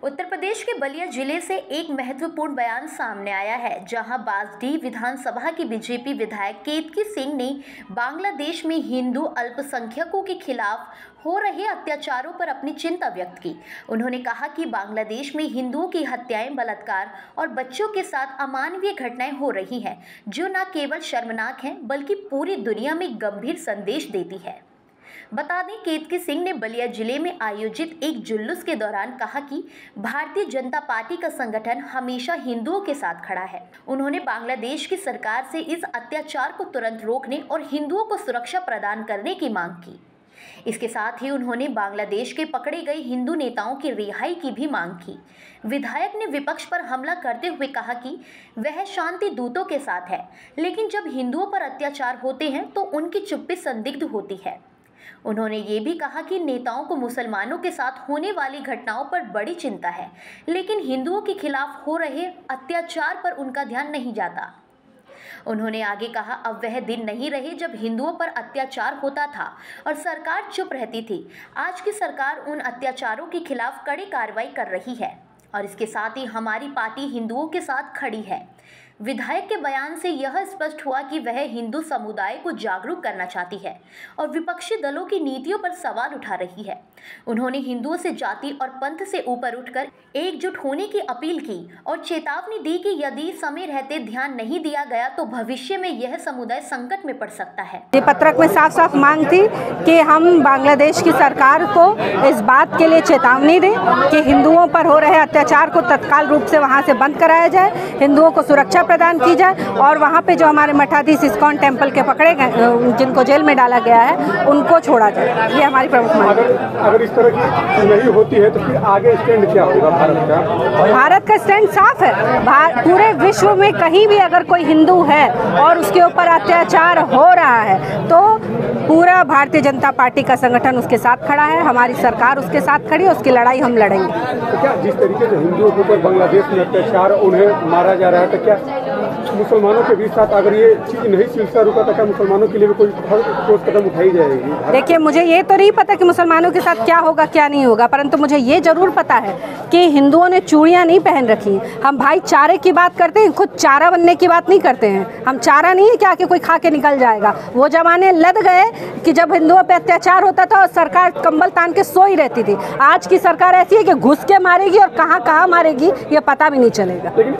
उत्तर प्रदेश के बलिया जिले से एक महत्वपूर्ण बयान सामने आया है, जहां बासडीह विधानसभा की बीजेपी विधायक केतकी सिंह ने बांग्लादेश में हिंदू अल्पसंख्यकों के खिलाफ हो रहे अत्याचारों पर अपनी चिंता व्यक्त की। उन्होंने कहा कि बांग्लादेश में हिंदुओं की हत्याएं, बलात्कार और बच्चों के साथ अमानवीय घटनाएं हो रही हैं, जो न केवल शर्मनाक हैं बल्कि पूरी दुनिया में गंभीर संदेश देती है। बता दें, केतकी सिंह ने बलिया जिले में आयोजित एक जुलूस के दौरान कहा कि भारतीय जनता पार्टी का संगठन हमेशा हिंदुओं के साथ खड़ा है। उन्होंने बांग्लादेश की सरकार से इस अत्याचार को तुरंत रोकने और हिंदुओं को सुरक्षा प्रदान करने की मांग की। इसके साथ ही उन्होंने बांग्लादेश के पकड़े गए हिंदू नेताओं की रिहाई की भी मांग की। विधायक ने विपक्ष पर हमला करते हुए कहा कि वह शांति दूतों के साथ है, लेकिन जब हिंदुओं पर अत्याचार होते हैं तो उनकी चुप्पी संदिग्ध होती है। उन्होंने ये भी कहा कि नेताओं को मुसलमानों के साथ होने वाली घटनाओं पर बड़ी चिंता है, लेकिन हिंदुओं के खिलाफ हो रहे अत्याचार पर उनका ध्यान नहीं जाता। उन्होंने आगे कहा, अब वह दिन नहीं रहे जब हिंदुओं पर अत्याचार होता था और सरकार चुप रहती थी। आज की सरकार उन अत्याचारों के खिलाफ कड़ी कार्रवाई कर रही है और इसके साथ ही हमारी पार्टी हिंदुओं के साथ खड़ी है। विधायक के बयान से यह स्पष्ट हुआ कि वह हिंदू समुदाय को जागरूक करना चाहती है और विपक्षी दलों की नीतियों पर सवाल उठा रही है। उन्होंने हिंदुओं से जाति और पंथ से ऊपर उठकर एकजुट होने की अपील की और चेतावनी दी कि यदि समय रहते ध्यान नहीं दिया गया तो भविष्य में यह समुदाय संकट में पड़ सकता है। ये पत्रक में साफ साफ मांग थी कि हम बांग्लादेश की सरकार को इस बात के लिए चेतावनी दें कि हिंदुओं पर हो रहे अत्याचार को तत्काल रूप से वहाँ से बंद कराया जाए, हिंदुओं को सुरक्षा प्रदान की जाए और वहाँ पे जो हमारे मठाधीश इस्कॉन टेम्पल के पकड़े गए, जिनको जेल में डाला गया है, उनको छोड़ा जाए। ये हमारी प्रमुख मांग है। अगर इस तरह की नहीं होती है तो फिर आगे स्टैंड क्या होगा भारत का? भारत का स्टैंड साफ है। पूरे विश्व में कहीं भी अगर कोई हिंदू है और उसके ऊपर अत्याचार हो रहा है तो पूरा भारतीय जनता पार्टी का संगठन उसके साथ खड़ा है, हमारी सरकार उसके साथ खड़ी है, उसकी लड़ाई हम लड़ेंगे। तो क्या जिस तरीके से हिंदुओं के ऊपर बांग्लादेश में अत्याचार, उन्हें मारा जा रहा है, तो क्या मुसलमानों के भी साथ अगर ये चीज नहीं सिलसिला रुका तो क्या मुसलमानों के लिए भी कोई ठोस कदम उठाई जाएगी? देखिए, मुझे ये तो नहीं पता कि मुसलमानों के साथ क्या होगा क्या नहीं होगा, परंतु मुझे ये जरूर पता है कि हिंदुओं ने चूड़ियाँ नहीं पहन रखी। हम भाईचारे की बात करते हैं, खुद चारा बनने की बात नहीं करते हैं। हम चारा नहीं है कि आके कोई खा के निकल जाएगा। वो जमाने लद गए कि जब हिंदुओं पे अत्याचार होता था और सरकार कंबल तान के सोई रहती थी। आज की सरकार ऐसी है कि घुस के मारेगी और कहाँ कहाँ मारेगी ये पता भी नहीं चलेगा।